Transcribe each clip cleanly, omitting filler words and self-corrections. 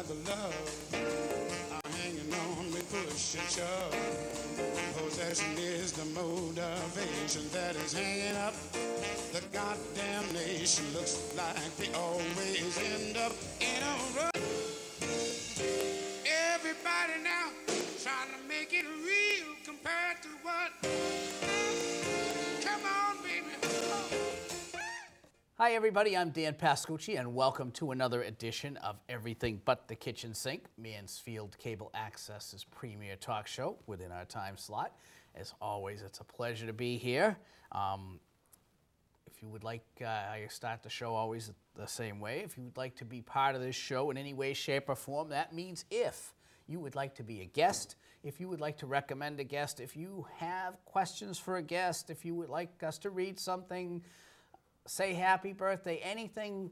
the love are hanging on me, push and shove. Possession is the motivation that is hanging up the goddamn nation. Looks like we always end up in a rut. Everybody now trying to make it real compared to what? Come on, baby. Hi everybody, I'm Dan Pascucci and welcome to another edition of Everything But the Kitchen Sink, Mansfield Cable Access's premier talk show within our time slot. As always, it's a pleasure to be here. If you would like, I start the show always the same way. If you would like to be part of this show in any way, shape, or form, that means if you would like to be a guest, if you would like to recommend a guest, if you have questions for a guest, if you would like us to read something, say happy birthday, anything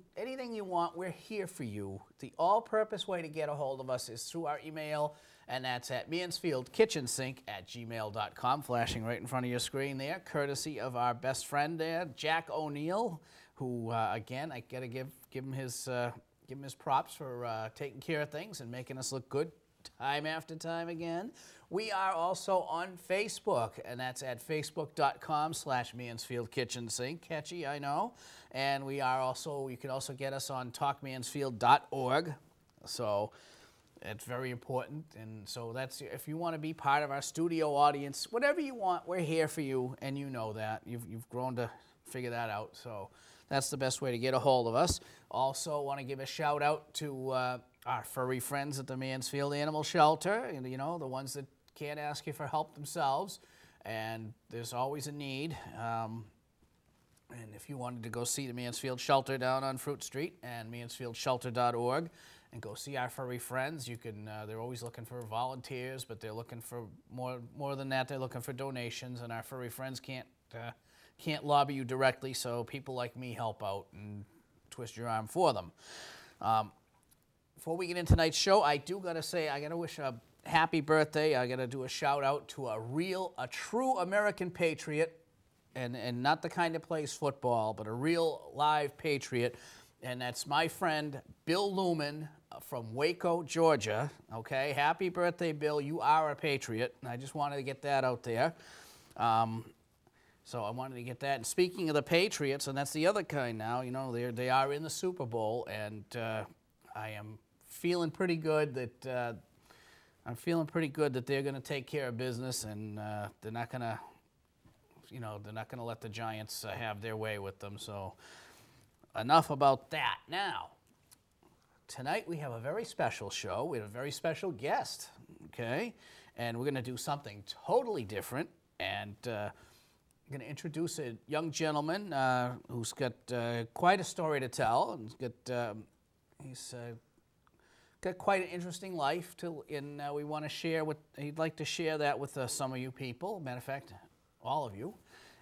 you want, we're here for you. The all-purpose way to get a hold of us is through our email, and that's at mansfieldkitchensink@gmail.com, flashing right in front of your screen there, courtesy of our best friend there, Jack O'Neill, who, again, I got to give him his props for taking care of things and making us look good time after time again. We are also on Facebook, and that's at facebook.com/MansfieldKitchenSink. Catchy, I know. And we are also, you can also get us on talkmansfield.org. So it's very important. And so that's, if you want to be part of our studio audience, whatever you want, we're here for you, and you know that. You've grown to figure that out. So that's the best way to get a hold of us. Also want to give a shout out to our furry friends at the Mansfield Animal Shelter, you know, the ones that can't ask you for help themselves, and there's always a need. And if you wanted to go see the Mansfield Shelter down on Fruit Street and mansfieldshelter.org and go see our furry friends, you can. They're always looking for volunteers, but they're looking for more than that. They're looking for donations, and our furry friends can't lobby you directly, so people like me help out and twist your arm for them. Before we get into tonight's show, I do got to say, I got to wish a happy birthday. I got to do a shout out to a true American patriot, and not the kind that plays football, but a real live patriot, and that's my friend Bill Lumen from Waco, Georgia. Okay, happy birthday, Bill. You are a patriot. I just wanted to get that out there. So I wanted to get that. And speaking of the Patriots, and that's the other kind now, you know, they are in the Super Bowl, and I am feeling pretty good that they're going to take care of business, and they're not going to, they're not going to let the Giants have their way with them. So enough about that. Now, tonight we have a very special show. We have a very special guest, okay? And we're going to do something totally different, and I'm going to introduce a young gentleman who's got quite a story to tell, and he's got quite an interesting life, and we want to share he'd like to share that with some of you people. Matter of fact, all of you.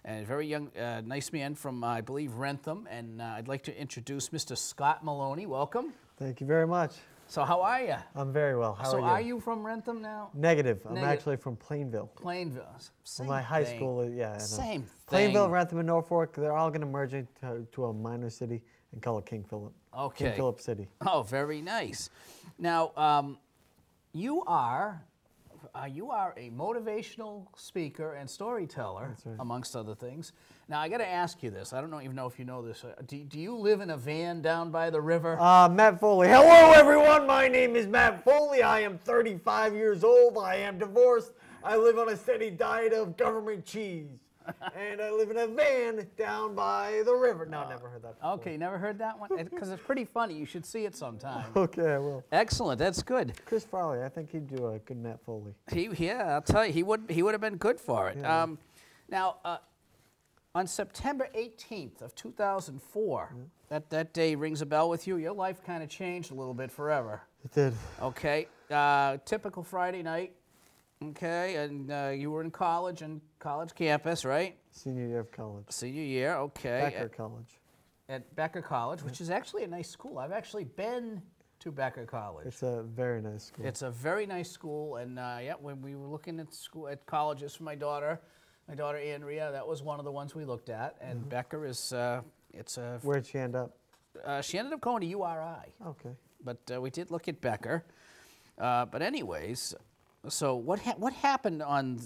And a very young, nice man from, I believe, Rentham, and I'd like to introduce Mr. Scott Maloney. Welcome. Thank you very much. So how are you? I'm very well. How are you? So are you from Rentham now? Negative. I'm actually from Plainville. Plainville. Same my high thing. school, yeah. Same thing. Plainville, Rentham, and Norfolk, they're all going to merge into a minor city and call it King Philip. Okay. King Philip City. Oh, very nice. Now, you are a motivational speaker and storyteller, That's right. amongst other things. Now, I got to ask you this. I don't even know if you know this. Do you live in a van down by the river? Matt Foley. Hello, everyone. My name is Matt Foley. I am 35 years old. I am divorced. I live on a steady diet of government cheese. And I live in a van down by the river. No, never heard that before. Okay, never heard that one? Because it's pretty funny. You should see it sometime. Okay, I will. Excellent. That's good. Chris Farley, I think he'd do a good Matt Foley. Yeah, I'll tell you, he would have been good for it. Yeah. Now, on September 18th of 2004, that day rings a bell with you. Your life kind of changed a little bit forever. It did. Okay, typical Friday night. Okay, and you were in college campus, right? Senior year of college. Senior year, okay. Becker College. At Becker College, which is actually a nice school. I've actually been to Becker College. It's a very nice school. It's a very nice school, and yeah, when we were looking at colleges for my daughter Andrea, that was one of the ones we looked at, and Becker is, it's a... Where'd she end up? She ended up going to URI. Okay. but we did look at Becker. But anyways, so what happened on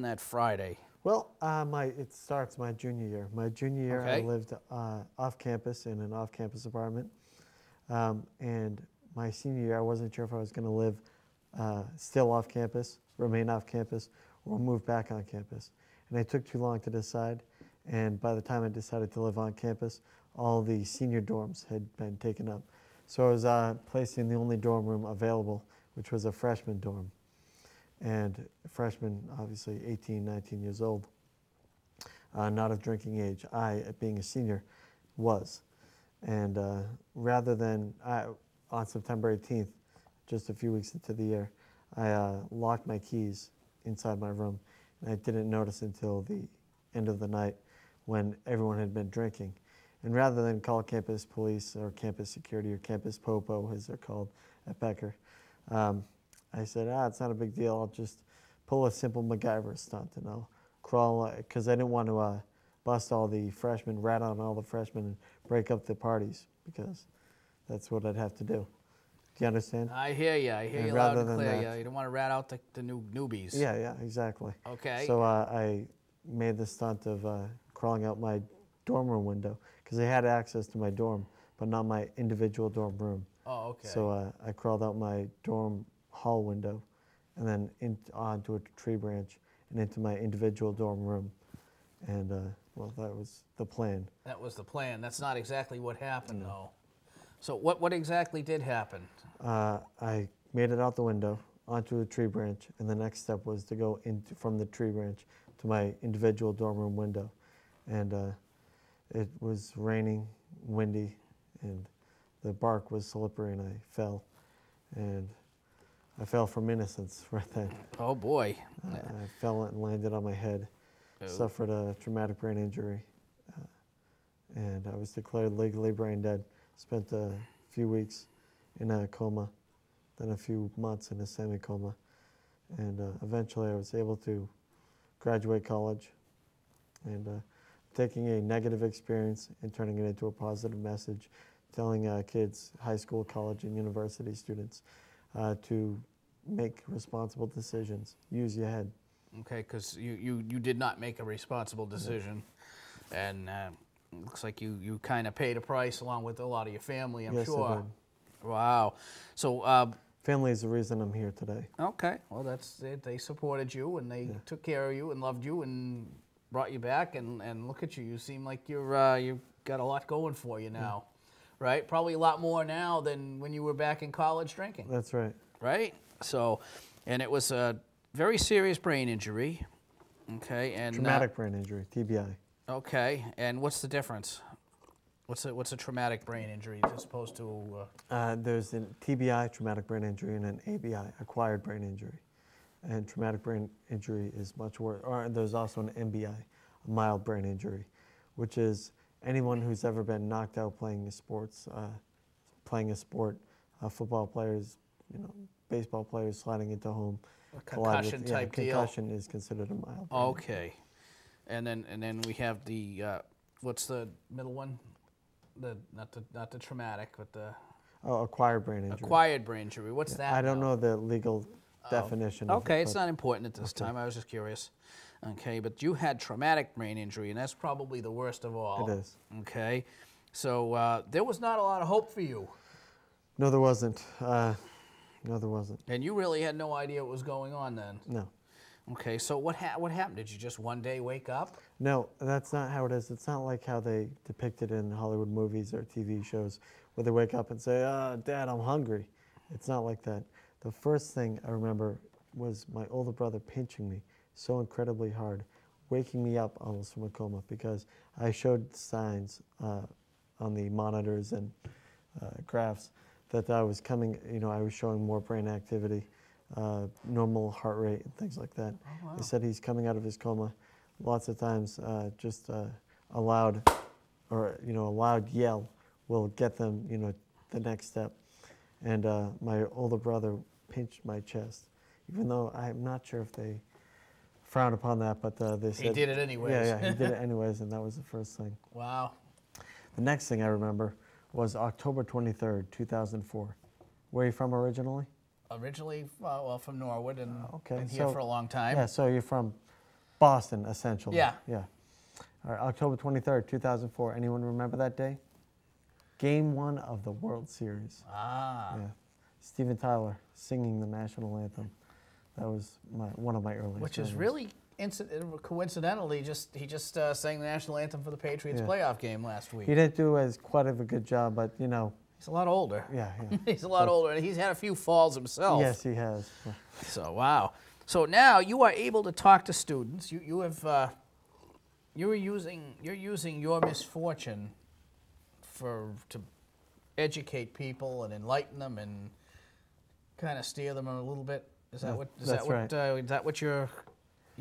that Friday? Well, it starts my junior year. My junior year, I Okay. lived off campus in an off-campus apartment, and my senior year, I wasn't sure if I was going to live still off campus, remain off campus, or move back on campus. And it took too long to decide. And by the time I decided to live on campus, all the senior dorms had been taken up. So I was placed in the only dorm room available, which was a freshman dorm. And freshmen, obviously 18, 19 years old, not of drinking age. I, being a senior, was. And rather than, on September 18th, just a few weeks into the year, I locked my keys inside my room. And I didn't notice until the end of the night when everyone had been drinking. And rather than call campus police or campus security or campus popo, as they're called at Becker, I said, it's not a big deal. I'll just pull a simple MacGyver stunt and I'll crawl, because I didn't want to bust all the freshmen, rat on all the freshmen and break up the parties, because that's what I'd have to do. Do you understand? I hear you. I hear And you loud rather and than clear. that- You don't want to rat out the newbies. Yeah, exactly. Okay. So I made the stunt of crawling out my dorm room window, because they had access to my dorm, but not my individual dorm room. Oh, okay. So I crawled out my dorm hall window and then onto a tree branch and into my individual dorm room. And, well, that was the plan. That was the plan. That's not exactly what happened, though. So what exactly did happen? I made it out the window onto a tree branch, and the next step was to go from the tree branch to my individual dorm room window. And it was raining, windy, and the bark was slippery, and I fell. And I fell from innocence right then. Oh, boy. I fell and landed on my head, suffered a traumatic brain injury, and I was declared legally brain dead. Spent a few weeks in a coma, then a few months in a semi-coma, and eventually I was able to graduate college, and taking a negative experience and turning it into a positive message, telling kids, high school, college, and university students to make responsible decisions. Use your head. Okay, because you did not make a responsible decision, and looks like you kind of paid a price along with a lot of your family, I'm Yes, sure. I did. Wow. So, Family is the reason I'm here today. okay, well, that's it. They supported you, and they took care of you and loved you and brought you back, and look at you. You seem like you've got a lot going for you now, right? Probably a lot more now than when you were back in college drinking. That's right. Right? So, and it was a very serious brain injury, okay? And Traumatic brain injury, TBI. okay, and what's the difference? What's a traumatic brain injury as opposed to? There's a TBI, traumatic brain injury, and an ABI, acquired brain injury. And traumatic brain injury is much worse. Or there's also an MBI, a mild brain injury, which is anyone who's ever been knocked out playing a sport, football players, baseball players sliding into home. A concussion type deal. Concussion is considered a mild. brain Okay, and then we have the what's the middle one? Not the traumatic, but the acquired brain injury. acquired brain injury. What's that? I don't now? know the legal definition. of Okay, it, it's but not important at this time. I was just curious. Okay, but you had traumatic brain injury, and that's probably the worst of all. It is. Okay, so there was not a lot of hope for you, No, there wasn't. No, there wasn't. and you really had no idea what was going on then. No. Okay, so what happened? Did you just one day wake up? No, that's not how it is. It's not like how they depict it in Hollywood movies or TV shows where they wake up and say, Dad, I'm hungry. It's not like that. The first thing I remember was my older brother pinching me so incredibly hard, waking me up almost from a coma, because I showed signs on the monitors and graphs that I was coming, I was showing more brain activity, normal heart rate and things like that. Oh, wow. They said he's coming out of his coma. Lots of times just a loud yell will get them, the next step. And my older brother pinched my chest, even though I'm not sure if they frown upon that, but they said... He did it anyways. Yeah, he did it anyways, and that was the first thing. Wow. The next thing I remember was October 23rd, 2004. Where are you from originally? Originally, well, from Norwood and Okay, been here so- for a long time. Yeah, so you're from Boston, essentially. Yeah. Yeah. All right, October 23rd, 2004. Anyone remember that day? Game 1 of the World Series. Ah. Yeah. Steven Tyler singing the national anthem. That was one of my earliest Which is memories. really coincidentally, he just sang the national anthem for the Patriots Yeah. playoff game last week. He didn't do as quite of a good job, but you know, He's a lot older. yeah, yeah. He's a lot older, and he's had a few falls himself. Yes, he has. Yeah. So wow. So now you are able to talk to students. You're using your misfortune to educate people and enlighten them and kind of steer them a little bit. Is that what your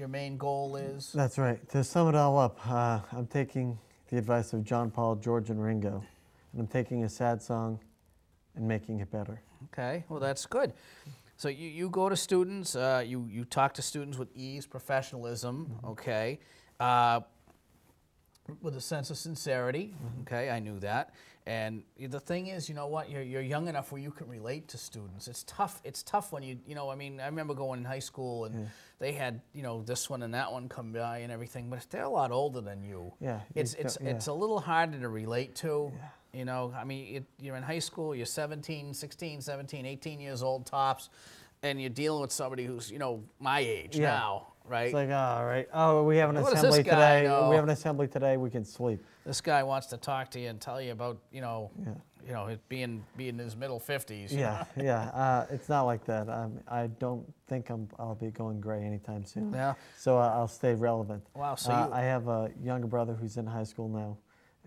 main goal is? That's right. To sum it all up, I'm taking the advice of John Paul, George, and Ringo, and I'm taking a sad song and making it better. Okay, well that's good. So you go to students, you talk to students with ease, professionalism, okay, with a sense of sincerity, okay, I knew that. And the thing is, you know what, you're young enough where you can relate to students. It's tough when I mean, I remember going in high school and they had, this one and that one come by and everything, but they're a lot older than you. Yeah. It's a little harder to relate to. Yeah. I mean, you're in high school, you're 16, 17, 18 years old tops, and you're dealing with somebody who's, my age now, right? It's like, all right, oh, we have an What does assembly this guy today. know? We have an assembly today. We can sleep. This guy wants to talk to you and tell you about, it being in his middle 50s. Yeah, yeah. It's not like that. I don't think I'll be going gray anytime soon. Yeah. So I'll stay relevant. Wow. So I have a younger brother who's in high school now,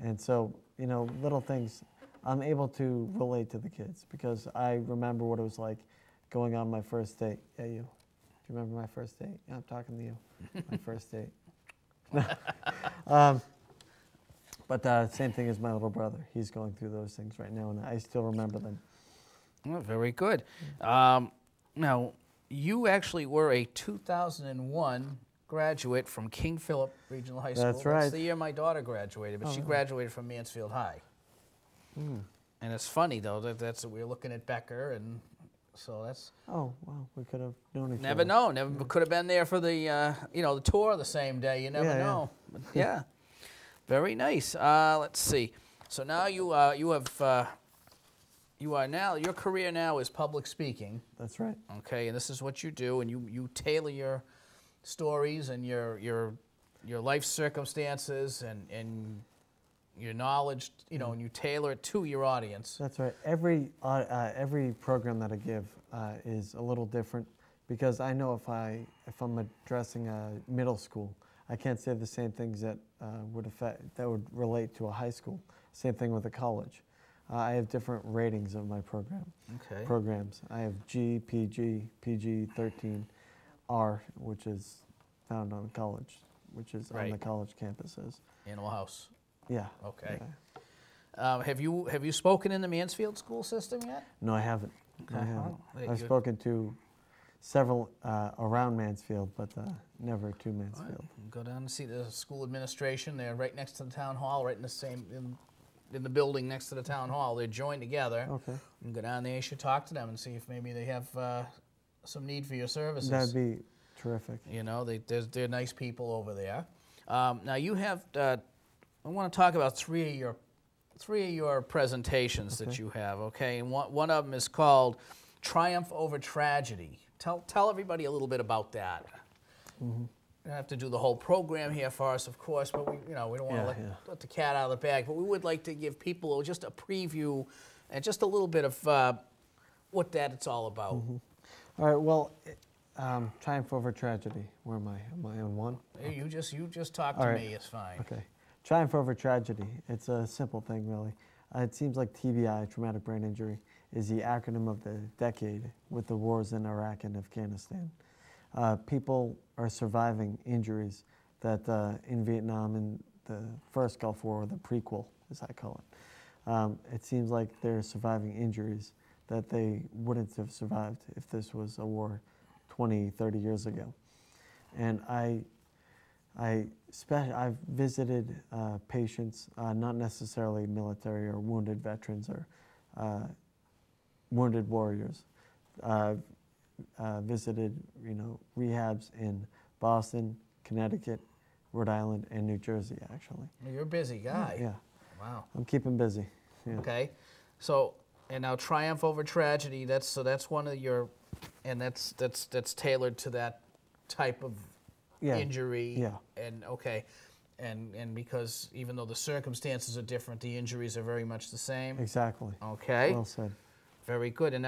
and so little things, I'm able to relate to the kids because I remember what it was like going on my first date. Yeah, you. Do you remember my first date? Yeah, I'm talking to you. My first date. But same thing as my little brother. He's going through those things right now, and I still remember them. Well, very good. Now, you actually were a 2001 graduate from King Philip Regional High School. That's right. That's the year my daughter graduated, but she graduated from Mansfield High. And it's funny, though, that we're looking at Becker, and so that's... Oh, wow, we could have known each other. Never know. Never could have been there for the, the tour the same day. You never know. But, yeah. Very nice. Let's see. So now your career now is public speaking. That's right. Okay, and this is what you do, and you tailor your stories and your life circumstances and your knowledge, and you tailor it to your audience. That's right. Every program that I give is a little different because I know if I'm addressing a middle school, I can't say the same things that would relate to a high school. Same thing with a college. I have different ratings of my programs. I have G, PG, PG 13, R, which is found on college, which is on the college campuses. Animal House. Yeah. Okay. Yeah. Have you spoken in the Mansfield school system yet? No, I haven't. Okay. I haven't. Well, I've spoken to several around Mansfield, but never to Mansfield. Go down and see the school administration. They're right next to the town hall, right in the same in the building next to the town hall. They're joined together. Okay. You can go down there. You should talk to them and see if maybe they have some need for your services. That'd be terrific. They're nice people over there. Now you have. I want to talk about three of your presentations that you have. Okay, and one of them is called "Triumph Over Tragedy." Tell everybody a little bit about that. You don't have to do the whole program here for us, of course, but we don't want to let the cat out of the bag. But we would like to give people just a preview and just a little bit of what it's all about. All right. Well, triumph over tragedy. Where am I? Am I on one? You just talk to me. It's fine. Okay. Triumph over tragedy. It's a simple thing, really. It seems like TBI, traumatic brain injury, is the acronym of the decade with the wars in Iraq and Afghanistan. People are surviving injuries that in Vietnam in the first Gulf War, or the prequel, as I call it. It seems like they're surviving injuries that they wouldn't have survived if this was a war 20, 30 years ago. And I I've visited patients, not necessarily military or wounded veterans or wounded warriors. Visited, rehabs in Boston, Connecticut, Rhode Island, and New Jersey, actually. You're a busy guy. Yeah. Wow. I'm keeping busy. Yeah. Okay. So, and now triumph over tragedy, that's one of your, and that's tailored to that type of injury. Yeah. And okay. And because even though the circumstances are different, the injuries are very much the same. Exactly. Okay. Well said. Very good. And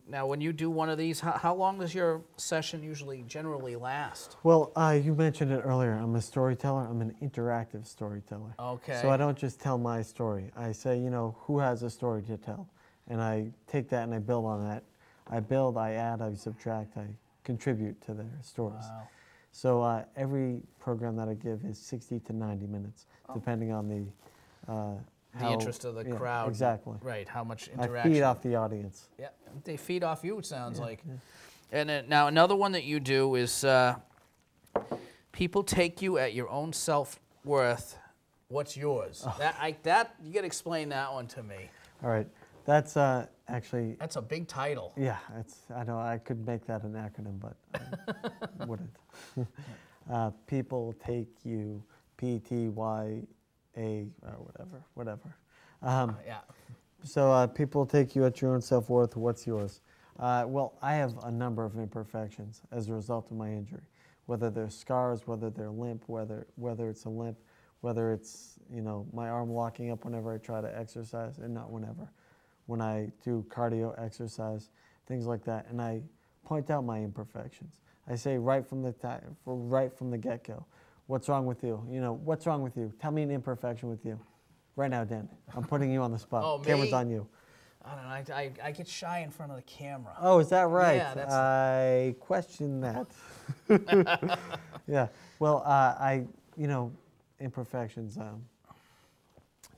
now when you do one of these, how long does your session usually generally last? Well, you mentioned it earlier. I'm a storyteller. I'm an interactive storyteller. Okay. So I don't just tell my story. I say, who has a story to tell? And I take that and I build on that. I build, I add, I subtract, I contribute to their stories. Wow. So every program that I give is 60 to 90 minutes, depending on the interest of the crowd. Exactly. Right, how much interaction. I feed off the audience. Yeah, they feed off you, it sounds like. Yeah. And then, now another one that you do is people take you at your own self-worth. What's yours? Oh. That you got to explain that one to me. All right. That's actually... That's a big title. Yeah, I know I could make that an acronym, but I wouldn't. People take you, PTYA, whatever. Yeah. So people take you at your own self-worth. What's yours? Well, I have a number of imperfections as a result of my injury, whether they're scars, whether they're limp, whether it's a limp, whether it's my arm locking up whenever I try to exercise, and not whenever. When I do cardio exercise, things like that, and I point out my imperfections. I say right from the get-go, what's wrong with you? What's wrong with you? Tell me an imperfection with you. Right now, Dan. I'm putting you on the spot. Oh, me? Camera's on you. I don't know. I get shy in front of the camera. Oh, is that right? Yeah, I question that. Yeah. Well, imperfections.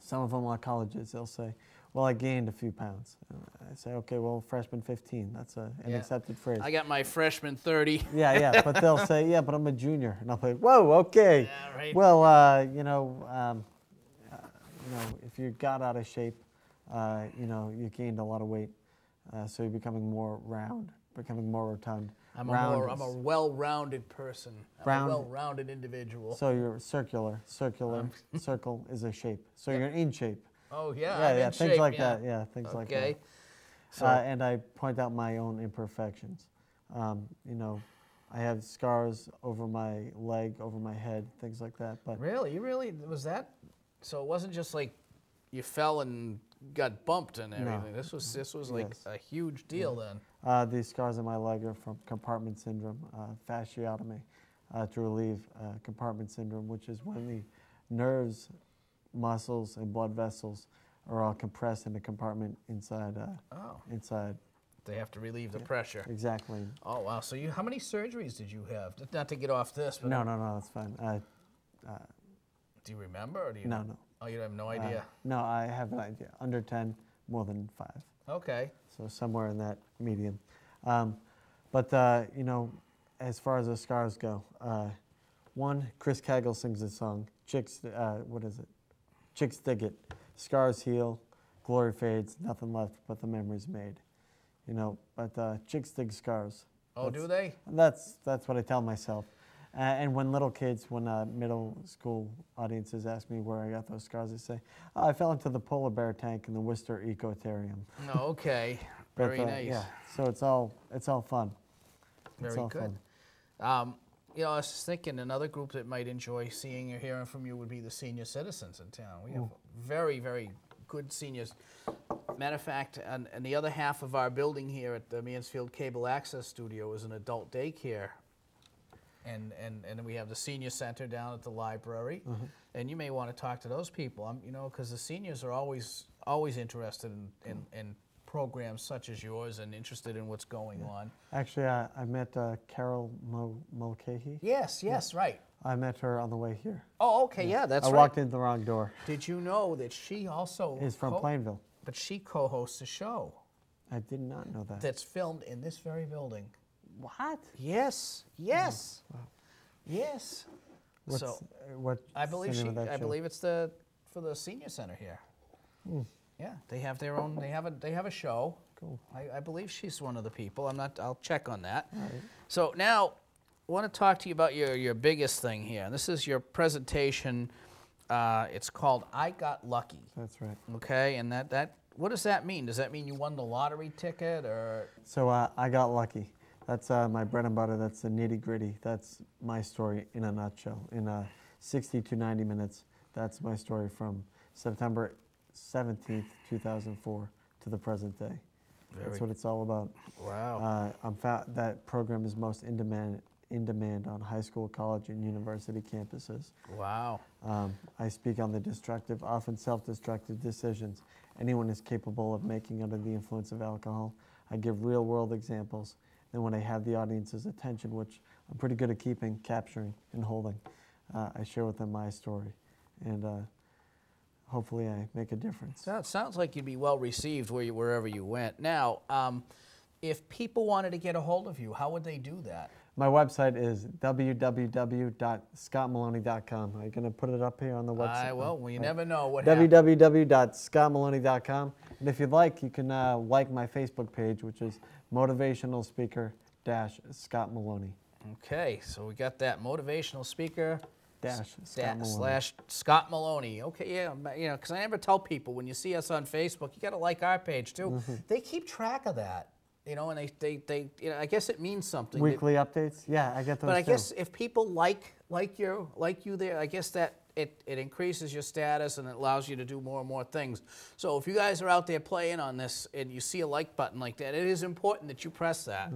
Some of them are colleges. They'll say, well, I gained a few pounds. I say, okay, well, freshman 15, that's an accepted phrase. I got my freshman 30. Yeah, but they'll say, yeah, but I'm a junior. And I'll say, whoa, okay. Yeah, right. Well, if you got out of shape, you gained a lot of weight, so you're becoming more round, becoming more rotund. I'm a well-rounded person. I'm a well-rounded individual. So you're circular. Circle is a shape. So you're in shape. Oh, yeah, Yeah, I'm in things shape, like that. Yeah, things like that. Okay. So, and I point out my own imperfections. I have scars over my leg, over my head, things like that. But really, was that? So it wasn't just like you fell and got bumped and everything. No. This was like a huge deal then. These scars on my leg are from compartment syndrome, fasciotomy, to relieve compartment syndrome, which is when the nerves, muscles, and blood vessels are all compressed in a compartment inside. Inside. They have to relieve the pressure. Exactly. Oh wow! So how many surgeries did you have? Not to get off this, but No, that's fine. do you remember, or do you? No. Oh, you have no idea. No, I have an idea. Under 10, more than 5. Okay. So somewhere in that medium. But as far as the scars go, one, Chris Cagle sings a song. Chicks, Chicks dig it. Scars heal, glory fades, nothing left but the memories made. But chicks dig scars. Oh, do they? That's what I tell myself. And when little kids, when middle school audiences ask me where I got those scars, they say, oh, I fell into the polar bear tank in the Worcester Ecotarium. Oh, okay. Very nice. Yeah, so it's all fun. Very good. I was just thinking another group that might enjoy seeing or hearing from you would be the senior citizens in town. We have very, very good seniors. Matter of fact, and the other half of our building here at the Mansfield Cable Access Studio is an adult daycare. And we have the senior center down at the library. Mm-hmm. And you may want to talk to those people, because the seniors are always interested in programs such as yours and interested in what's going on. Actually, I met Carol Mulcahy. Yes, right. I met her on the way here. Oh, okay, yeah, that's right. I walked in the wrong door. Did you know that she also is from Plainville? But she co-hosts a show. I did not know that. That's filmed in this very building. What? Yes. Wow. Yes. What's I believe the name of that I show? believe it's for the senior center here. Yeah, they have their own. They have a show. Cool. I believe she's one of the people. I'm not. I'll check on that. All right. So now, I want to talk to you about your biggest thing here. And this is your presentation. It's called "I Got Lucky." That's right. Okay, and that what does that mean? Does that mean you won the lottery ticket, or? So I got lucky. That's my bread and butter. That's the nitty gritty. That's my story in a nutshell. In 60 to 90 minutes, that's my story from September 17th, 2004 to the present day. That's what it's all about. Wow. That program is most in demand on high school, college, and university campuses. Wow. I speak on the destructive, often self-destructive decisions anyone is capable of making under the influence of alcohol. I give real-world examples. And when I have the audience's attention, which I'm pretty good at keeping, capturing, and holding, I share with them my story. And hopefully I make a difference. So it sounds like you'd be well received wherever you went. Now, if people wanted to get a hold of you, how would they do that? My website is www.scottmaloney.com. Are you going to put it up here on the website? Well, you never know what happens. www.scottmaloney.com. And if you'd like, you can like my Facebook page, which is Motivational Speaker Scott Maloney. Okay, so we got that Motivational Speaker Scott Scott Maloney. Maloney. Okay, yeah, because I never tell people when you see us on Facebook, you got to like our page too. They keep track of that, and they I guess it means something. Weekly updates? Yeah, I get those But I too. guess if people like you there, I guess that it increases your status and it allows you to do more and more things. So if you guys are out there playing on this and you see a like button like that, it is important that you press that,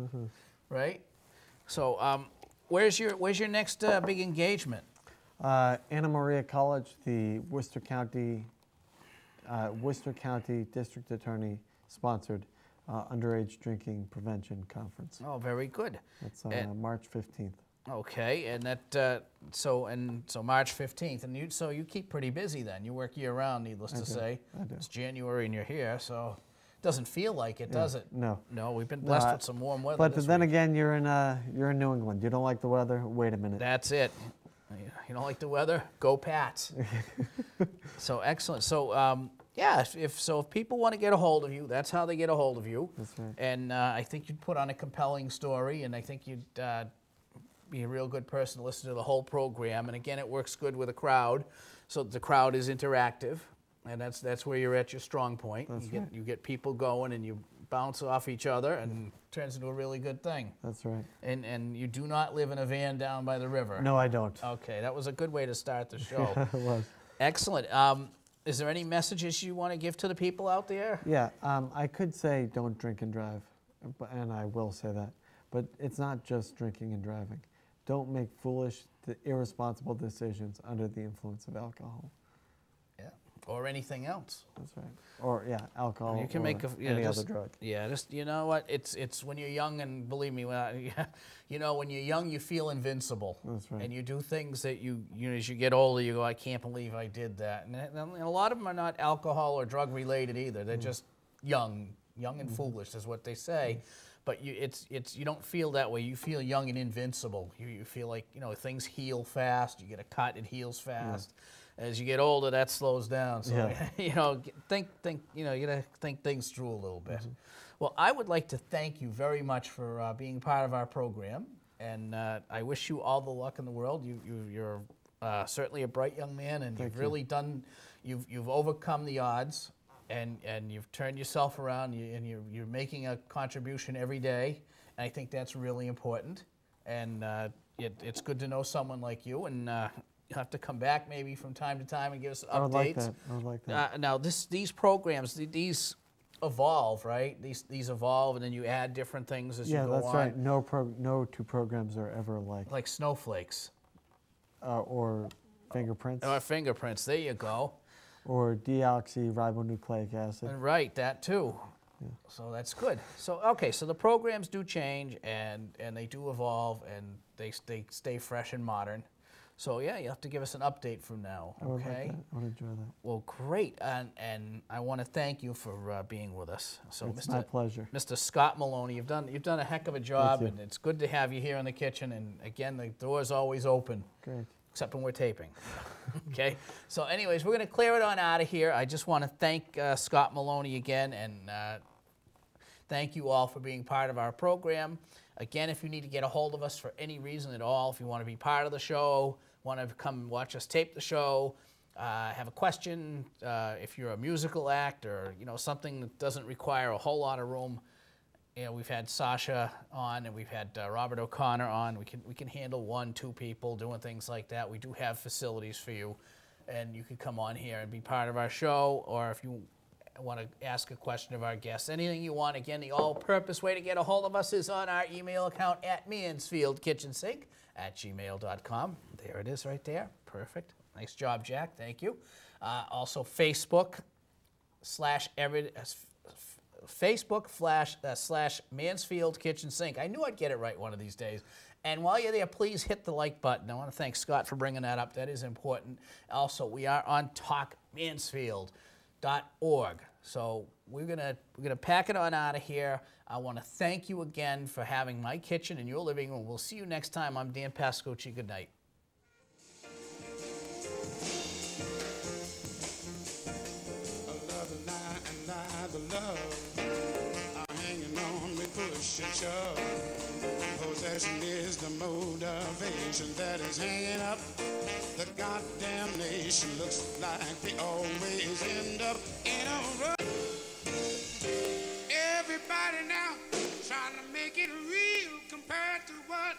right? So where's your next big engagement? Anna Maria College, the Worcester County District Attorney sponsored underage drinking prevention conference. Oh, very good. That's on March 15th. Okay, and that so March 15th, and you keep pretty busy then. You work year round, needless to say. I do. It's January and you're here, so it doesn't feel like it, does it? No. No, we've been blessed with some warm weather. But this then week. again, you're in New England. You don't like the weather? Wait a minute. That's it. You don't like the weather? Go Pats. So excellent. So if people want to get a hold of you, that's how they get a hold of you. That's right. And I think you'd put on a compelling story, and I think you'd be a real good person to listen to the whole program. And again, it works good with a crowd, so the crowd is interactive, and that's where you're at your strong point. You get people going, and you bounce off each other, and it turns into a really good thing. That's right. And you do not live in a van down by the river. No, I don't. Okay, that was a good way to start the show. It was. Excellent. Is there any messages you want to give to the people out there? Yeah, I could say don't drink and drive, and I will say that. But it's not just drinking and driving. Don't make foolish, irresponsible decisions under the influence of alcohol. Yeah, or anything else. That's right. Or alcohol. You can or make any other drug. Yeah, just you know what? It's when you're young, and believe me, when you're young, you feel invincible. That's right. And you do things that you as you get older, you go, I can't believe I did that. And a lot of them are not alcohol or drug related either. They're just young and foolish, is what they say. But you don't feel that way. You feel young and invincible. You feel like things heal fast. You get a cut, it heals fast. As you get older, that slows down. So you gotta think things through a little bit. Well, I would like to thank you very much for being part of our program, and I wish you all the luck in the world. You're certainly a bright young man, and you've really done. You've overcome the odds. And you've turned yourself around, and you're making a contribution every day. And I think that's really important. And it's good to know someone like you. And you'll have to come back maybe from time to time and give us updates. I would like that. Now these programs, these evolve, right? These evolve, and then you add different things as you go on. Yeah, that's right. No two programs are ever alike. Like snowflakes. Or fingerprints. Or fingerprints. There you go. Or deoxyribonucleic acid. Right, that too. Yeah. So that's good. So okay, so the programs do change and they do evolve and they stay fresh and modern. So yeah, you have to give us an update from now. Okay. I would like that. I would enjoy that. Well, great, and I want to thank you for being with us. So, it's my pleasure. Mr. Scott Maloney, you've done a heck of a job, and it's good to have you here in the kitchen. And again, the door's always open. Great. except when we're taping. Okay? So anyways, we're going to clear it on out of here. I just want to thank Scott Maloney again, and thank you all for being part of our program. Again, if you need to get a hold of us for any reason at all, if you want to be part of the show, want to come watch us tape the show, have a question, if you're a musical act or something that doesn't require a whole lot of room, we've had Sasha on and we've had Robert O'Connor on. We can handle 1-2 people doing things like that. We do have facilities for you, and you can come on here and be part of our show, or if you want to ask a question of our guests, anything you want. Again, the all-purpose way to get a hold of us is on our email account at mansfieldkitchensink@gmail.com. There it is right there. Perfect. Nice job, Jack. Thank you. Also, Facebook slash Mansfield Kitchen Sink. I knew I'd get it right one of these days. And while you're there, please hit the like button. I want to thank Scott for bringing that up. That is important. Also, we are on talkmansfield.org. So we're gonna pack it on out of here. I want to thank you again for having my kitchen in your living room. We'll see you next time. I'm Dan Pascucci. Good night. The love are hanging on, we push and shove. Possession is the motivation that is hanging up. The goddamn nation looks like they always end up in a rut. Everybody now trying to make it real compared to what